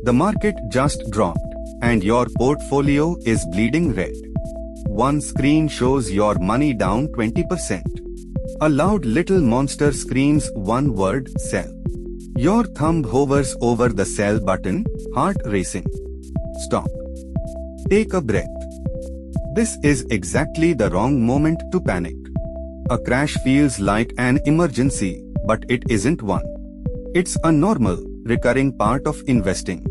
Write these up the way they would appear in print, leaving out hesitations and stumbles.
The market just dropped, and your portfolio is bleeding red. One screen shows your money down 20%. A loud little monster screams one word, sell. Your thumb hovers over the sell button, heart racing. Stop. Take a breath. This is exactly the wrong moment to panic. A crash feels like an emergency, but it isn't one. It's a normal, recurring part of investing.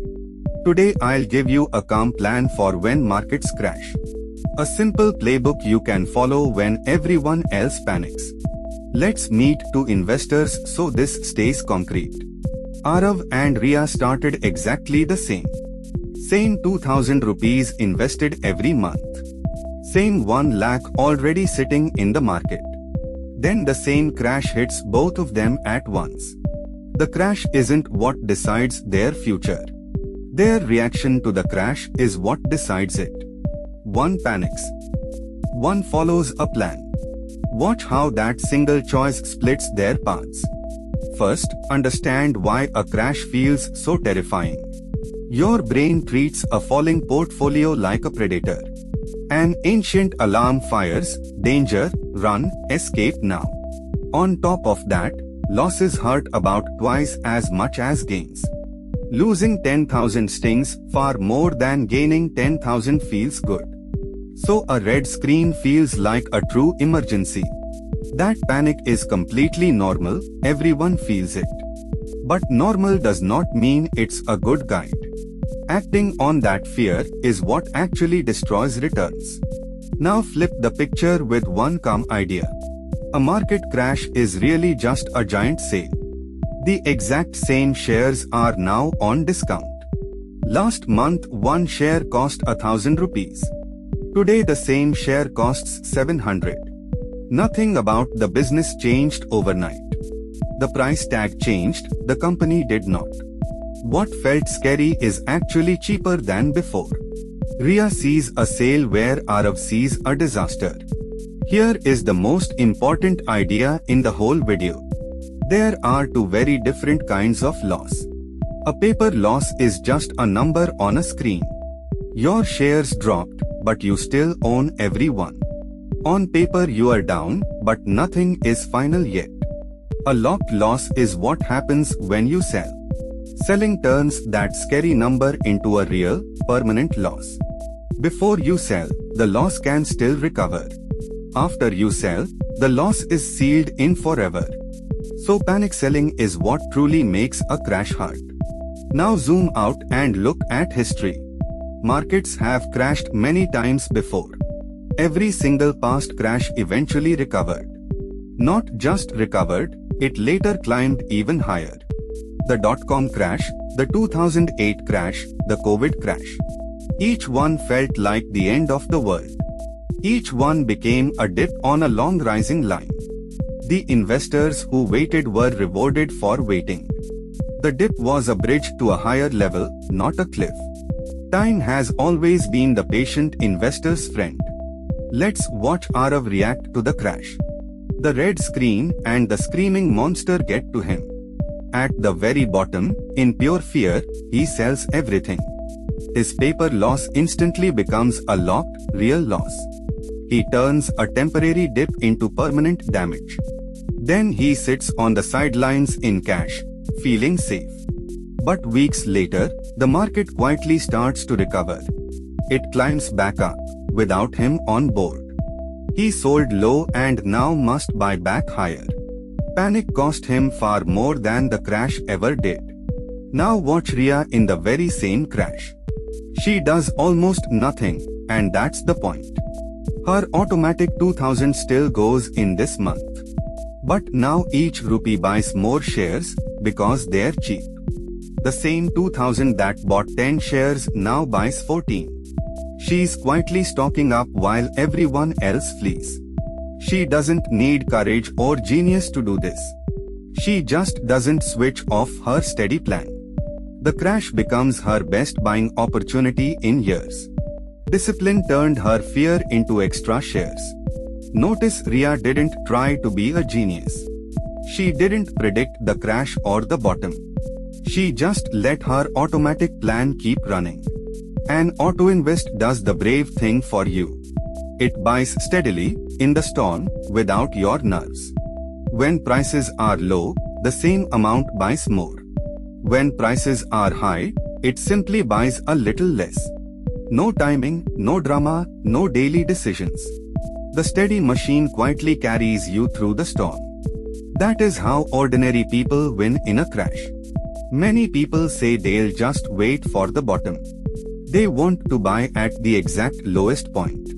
Today I'll give you a calm plan for when markets crash. A simple playbook you can follow when everyone else panics. Let's meet two investors so this stays concrete. Arav and Ria started exactly the same. Same 2000 rupees invested every month. Same 1 lakh already sitting in the market. Then the same crash hits both of them at once. The crash isn't what decides their future. Their reaction to the crash is what decides it. One panics. One follows a plan. Watch how that single choice splits their paths. First, understand why a crash feels so terrifying. Your brain treats a falling portfolio like a predator. An ancient alarm fires, danger, run, escape now. On top of that, losses hurt about twice as much as gains. Losing 10,000 stings far more than gaining 10,000 feels good. So a red screen feels like a true emergency. That panic is completely normal, everyone feels it. But normal does not mean it's a good guide. Acting on that fear is what actually destroys returns. Now flip the picture with one calm idea. A market crash is really just a giant sale. The exact same shares are now on discount. Last month one share cost 1,000 rupees. Today the same share costs 700. Nothing about the business changed overnight. The price tag changed, the company did not. What felt scary is actually cheaper than before. Ria sees a sale where Arav sees a disaster. Here is the most important idea in the whole video. There are two very different kinds of loss. A paper loss is just a number on a screen. Your shares dropped, but you still own every one. On paper you are down, but nothing is final yet. A locked loss is what happens when you sell. Selling turns that scary number into a real, permanent loss. Before you sell, the loss can still recover. After you sell, the loss is sealed in forever. So panic selling is what truly makes a crash hurt. Now zoom out and look at history. Markets have crashed many times before. Every single past crash eventually recovered. Not just recovered, it later climbed even higher. The dot-com crash, the 2008 crash, the COVID crash. Each one felt like the end of the world. Each one became a dip on a long rising line. The investors who waited were rewarded for waiting. The dip was a bridge to a higher level, not a cliff. Time has always been the patient investor's friend. Let's watch Arav react to the crash. The red screen and the screaming monster get to him. At the very bottom, in pure fear, he sells everything. His paper loss instantly becomes a locked, real loss. He turns a temporary dip into permanent damage. Then he sits on the sidelines in cash, feeling safe. But weeks later, the market quietly starts to recover. It climbs back up, without him on board. He sold low and now must buy back higher. Panic cost him far more than the crash ever did. Now watch Ria in the very same crash. She does almost nothing, and that's the point. Her automatic 2000 still goes in this month. But now each rupee buys more shares, because they're cheap. The same 2000 that bought 10 shares now buys 14. She's quietly stocking up while everyone else flees. She doesn't need courage or genius to do this. She just doesn't switch off her steady plan. The crash becomes her best buying opportunity in years. Discipline turned her fear into extra shares. Notice Ria didn't try to be a genius. She didn't predict the crash or the bottom. She just let her automatic plan keep running. An auto-invest does the brave thing for you. It buys steadily, in the storm, without your nerves. When prices are low, the same amount buys more. When prices are high, it simply buys a little less. No timing, no drama, no daily decisions. The steady machine quietly carries you through the storm. That is how ordinary people win in a crash. Many people say they'll just wait for the bottom. They want to buy at the exact lowest point.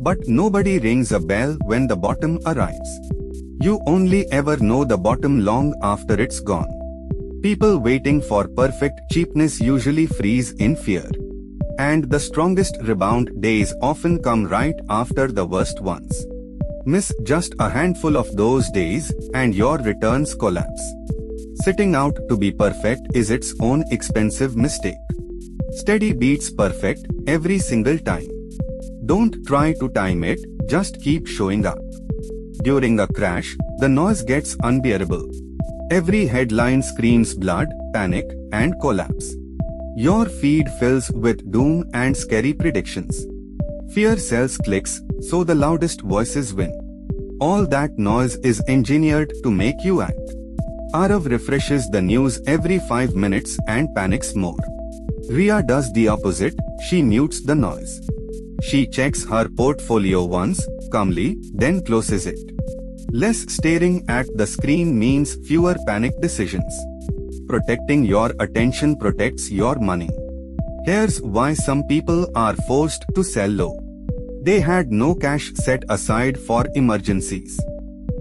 But nobody rings a bell when the bottom arrives. You only ever know the bottom long after it's gone. People waiting for perfect cheapness usually freeze in fear. And the strongest rebound days often come right after the worst ones. Miss just a handful of those days and your returns collapse. Sitting out to be perfect is its own expensive mistake. Steady beats perfect every single time. Don't try to time it, just keep showing up. During a crash, the noise gets unbearable. Every headline screams blood, panic, and collapse. Your feed fills with doom and scary predictions. Fear sells clicks, so the loudest voices win. All that noise is engineered to make you act. Arav refreshes the news every 5 minutes and panics more. Ria does the opposite, she mutes the noise. She checks her portfolio once, calmly, then closes it. Less staring at the screen means fewer panic decisions. Protecting your attention protects your money. Here's why some people are forced to sell low. They had no cash set aside for emergencies.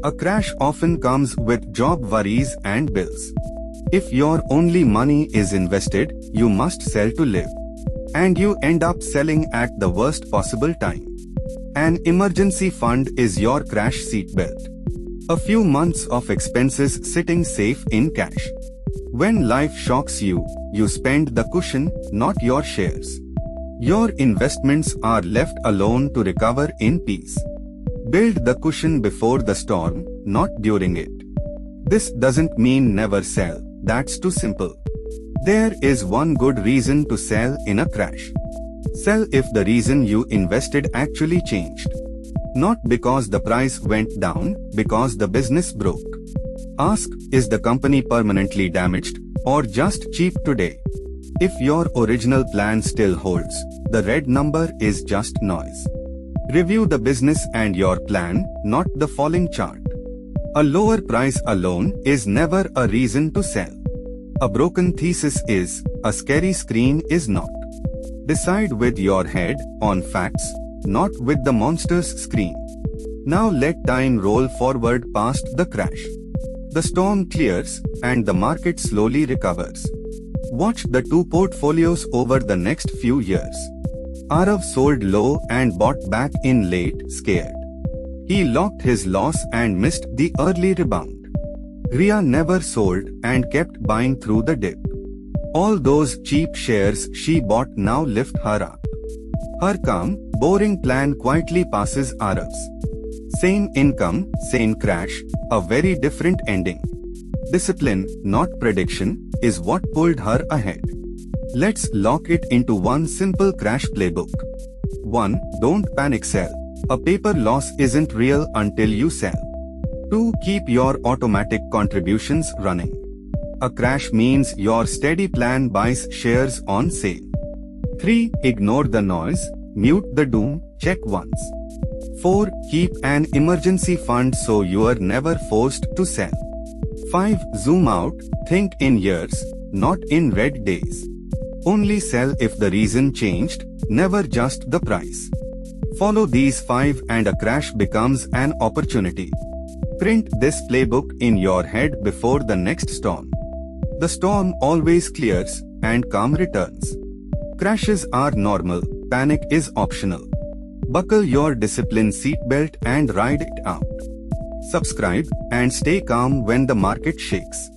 A crash often comes with job worries and bills. If your only money is invested, you must sell to live. And you end up selling at the worst possible time. An emergency fund is your crash seatbelt. A few months of expenses sitting safe in cash. When life shocks you, you spend the cushion, not your shares. Your investments are left alone to recover in peace. Build the cushion before the storm, not during it. This doesn't mean never sell. That's too simple. There is one good reason to sell in a crash. Sell if the reason you invested actually changed. Not because the price went down, because the business broke. Ask, is the company permanently damaged, or just cheap today? If your original plan still holds, the red number is just noise. Review the business and your plan, not the falling chart. A lower price alone is never a reason to sell. A broken thesis is, a scary screen is not. Decide with your head, on facts, not with the monster's screen. Now let time roll forward past the crash. The storm clears, and the market slowly recovers. Watch the two portfolios over the next few years. Arav sold low and bought back in late, scared. He locked his loss and missed the early rebound. Ria never sold and kept buying through the dip. All those cheap shares she bought now lift her up. Her calm, boring plan quietly passes Arav's. Same income, same crash, a very different ending. Discipline, not prediction, is what pulled her ahead. Let's lock it into one simple crash playbook. 1. Don't panic sell. A paper loss isn't real until you sell. 2. Keep your automatic contributions running. A crash means your steady plan buys shares on sale. 3. Ignore the noise, mute the doom, check once. 4. Keep an emergency fund so you're never forced to sell. 5. Zoom out, think in years, not in red days. Only sell if the reason changed, never just the price. Follow these 5 and a crash becomes an opportunity. Print this playbook in your head before the next storm. The storm always clears, and calm returns. Crashes are normal, panic is optional. Buckle your discipline seatbelt and ride it out. Subscribe and stay calm when the market shakes.